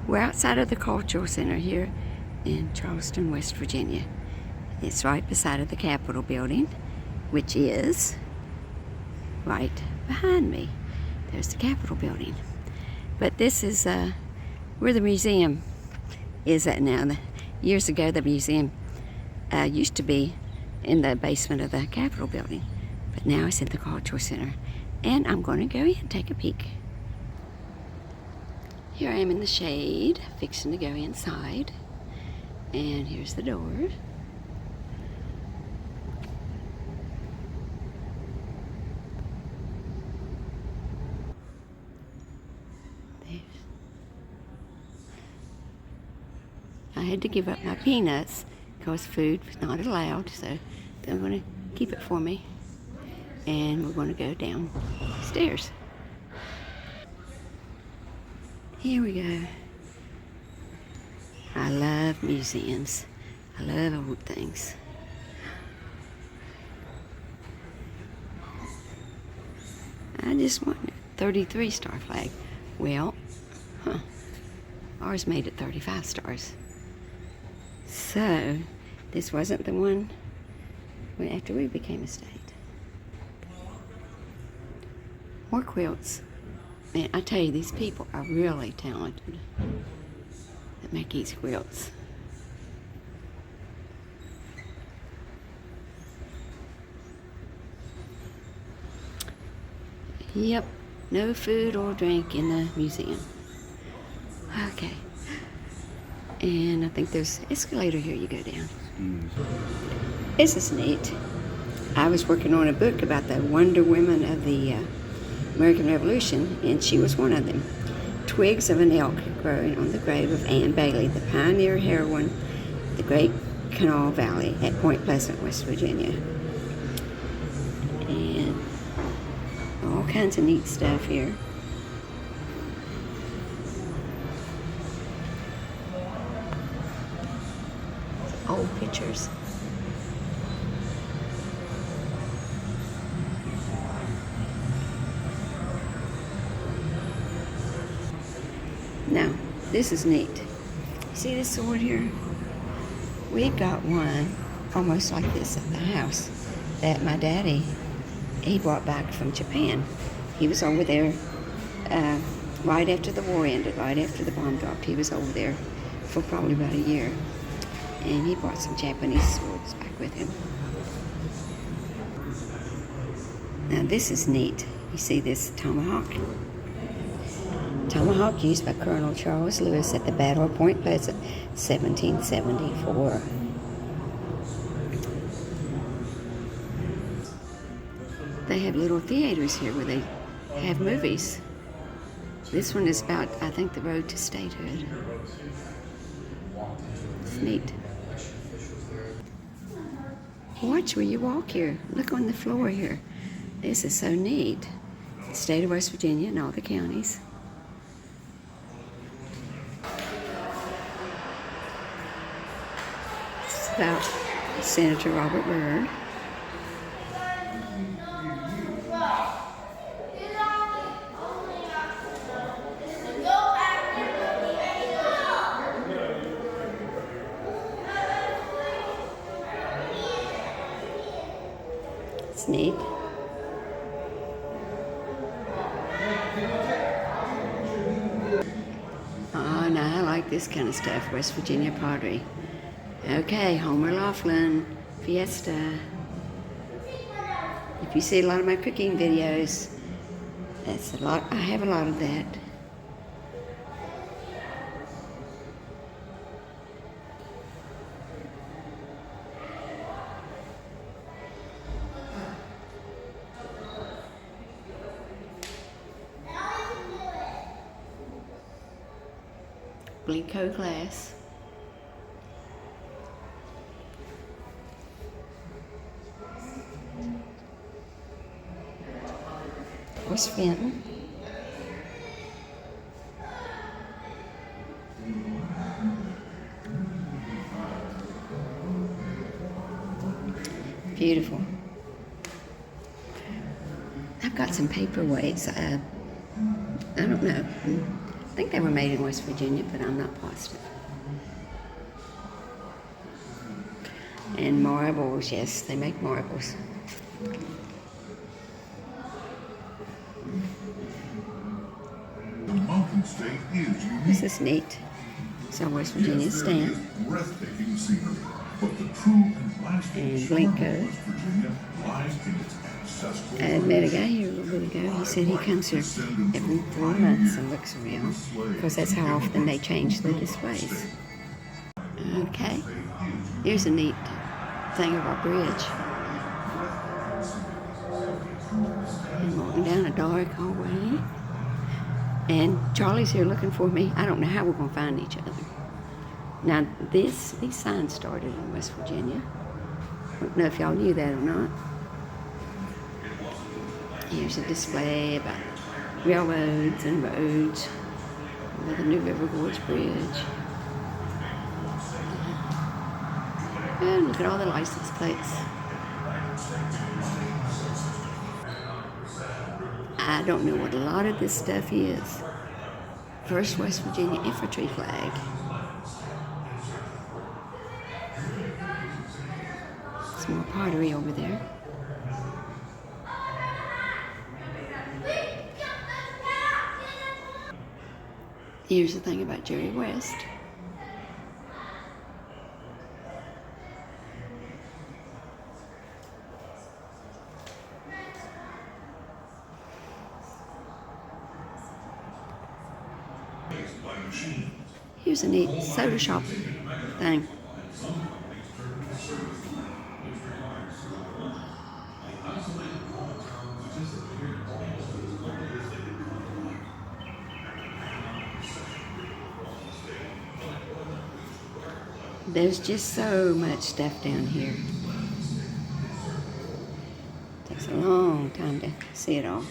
We're outside of the Cultural Center here in Charleston, West Virginia. It's right beside of the Capitol Building, which is right behind me. There's the Capitol Building. But this is where the museum is at now. Years ago, the museum used to be in the basement of the Capitol Building, but now it's in the Cultural Center. And I'm going to go in and take a peek. Here I am in the shade, fixing to go inside. And here's the door. I had to give up my peanuts because food was not allowed, so they're going to keep it for me. And we're going to go downstairs. Here we go. I love museums. I love old things. I just want a 33-star flag. Well, ours made it 35 stars. So, this wasn't the one after we became a state. More quilts. Man, I tell you, these people are really talented that make these quilts. Yep, no food or drink in the museum. Okay. And I think there's an escalator here you go down. This is neat. I was working on a book about the Wonder Women of the American Revolution, and she was one of them. Twigs of an elk growing on the grave of Anne Bailey, the pioneer heroine of the Great Kanawha Valley at Point Pleasant, West Virginia. And all kinds of neat stuff here. Old pictures. Now, this is neat. See this sword here? We got one almost like this at the house that my daddy, he brought back from Japan. He was over there right after the war ended, right after the bomb dropped. He was over there for probably about a year. And he brought some Japanese swords back with him. Now this is neat. You see this tomahawk? Tomahawk used by Colonel Charles Lewis at the Battle of Point Pleasant, 1774. They have little theaters here where they have movies. This one is about, I think, the road to statehood. It's neat. Watch where you walk here. Look on the floor here. This is so neat. The state of West Virginia and all the counties. It's about Senator Robert Byrd. It's neat. Oh, now I like this kind of stuff. West Virginia pottery. Okay, Homer Laughlin, Fiesta. If you see a lot of my cooking videos, that's a lot. I have a lot of that. Bldg glass. West Fenton. Beautiful. I've got some paperweights. I don't know. think they were made in West Virginia, but I'm not positive. And marbles, yes, they make marbles. The mountain state is unique. This is neat. It's our West Virginia stamp. Breathtaking scenery, but the true and lasting And charm Blinko. of West Virginia lies in its ancestral. I met a guy here a little bit ago. He said he comes here every 3 months and looks around because that's how often they change the displays. Okay, here's a neat thing of our bridge. I'm walking down a dark hallway, and Charlie's here looking for me. I don't know how we're going to find each other. Now, these signs started in West Virginia. I don't know if y'all knew that or not. Here's a display about railroads and roads with the New River Gorge Bridge. And look at all the license plates. I don't know what a lot of this stuff is. First West Virginia infantry flag. Some more pottery over there. Here's the thing about Jerry West. Here's a neat soda shop thing. There's just so much stuff down here. Takes a long time to see it all.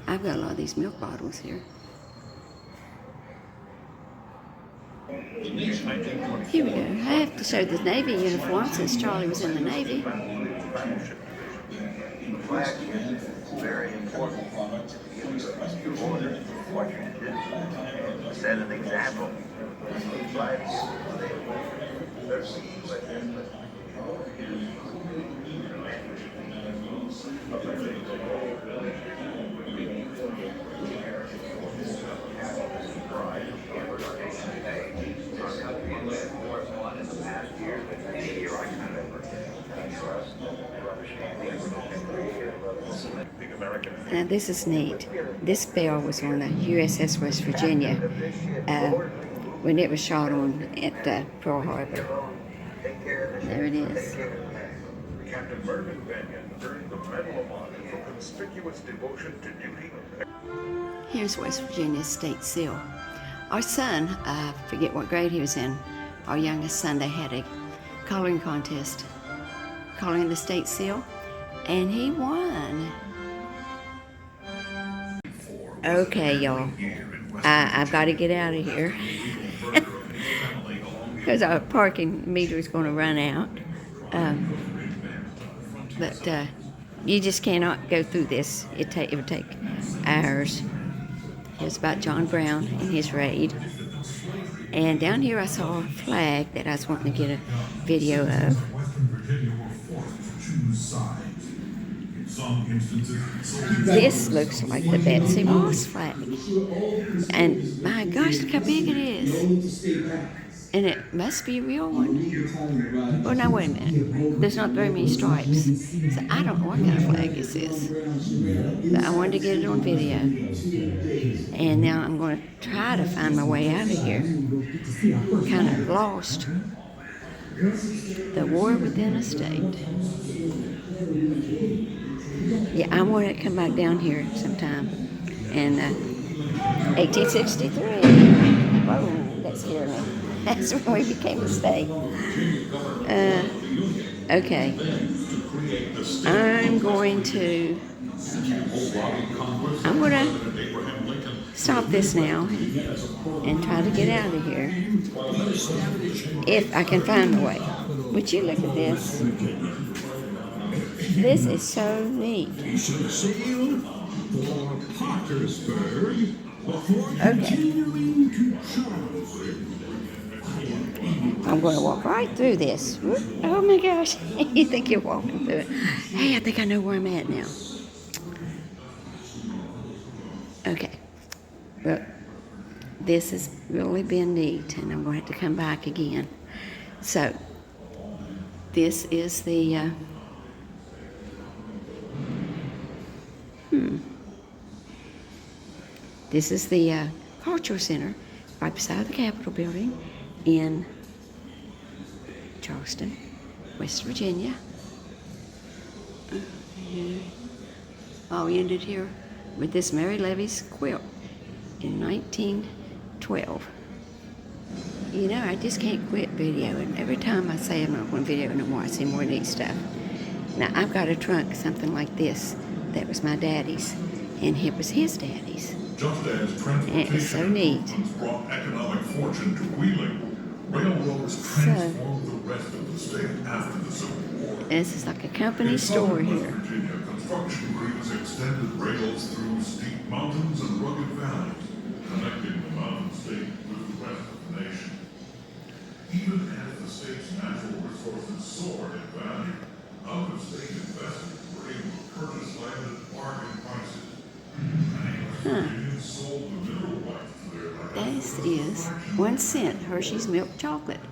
I've got a lot of these milk bottles here. Here we go. I have to show the Navy uniform since Charlie was in the Navy. Very important. Set an example. Now this is neat. This bell was on the USS West Virginia when it was shot on at Pearl Harbor. There it is. Captain Mervyn Bennion earned the Medal of Honor for conspicuous devotion to duty. Here's West Virginia's state seal. Our son, I forget what grade he was in, our youngest son, they had a coloring contest, coloring the state seal, and he won. Okay, y'all, I've got to get out of here because our parking meter is going to run out. But you just cannot go through this. It would take hours. It was about John Brown and his raid. And down here I saw a flag that I was wanting to get a video of. This looks like the Betsy Ross flag. And my gosh, look how big it is. And it must be a real one. Oh, now wait a minute. There's not very many stripes. So I don't know what kind of flag this is. But I wanted to get it on video. And now I'm going to try to find my way out of here. I'm kind of lost. The war within a state. Yeah, I want to come back down here sometime. And 1863. Whoa, that scared me. That's when we became a state. Okay. I'm going to stop this now and try to get out of here. If I can find a way. Would you look at this? This is so neat. Seal for Parkersburg Okay. I'm going to walk right through this. Whoop. Oh my gosh. You think you're walking through it. Hey, I think I know where I'm at now. Okay. Well, this has really been neat, and I'm going to have to come back again. So, this is the, this is the Cultural Center right beside the Capitol Building in Charleston, West Virginia. All ended here with this Mary Levy's quilt in 1912. You know, I just can't quit videoing. Every time I say I'm not going to video no more, I see more neat stuff. Now, I've got a trunk, something like this, that was my daddy's, and it was his daddy's. Just as transportation And it was so neat. improvements brought economic fortune to Wheeling, railroads transformed the rest of the state after the Civil War. This is like a company In store southern West here. Virginia, construction crews extended rails through steep mountains and rugged valleys, connecting the mountain state with the rest of the nation. Even as the state's natural resources soared in value, out-of-state investors were able to purchase land at bargain prices. Many West Virginians sold the mineral rights to their land. This is 1 cent Hershey's milk chocolate.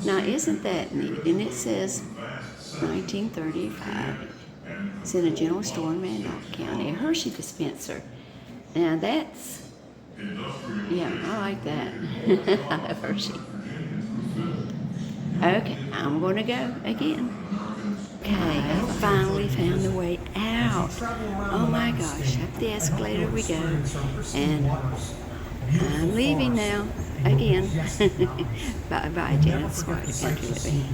Now, isn't that neat? And it says 1935. It's in a general store in Randolph County, a Hershey dispenser. Now that's, yeah, I like that. I love Hershey. Okay, I'm going to go again. Okay, I finally found the way out. Oh my gosh, up the escalator we go. And I'm leaving now again. Bye-bye, Janet. Smart Country Living.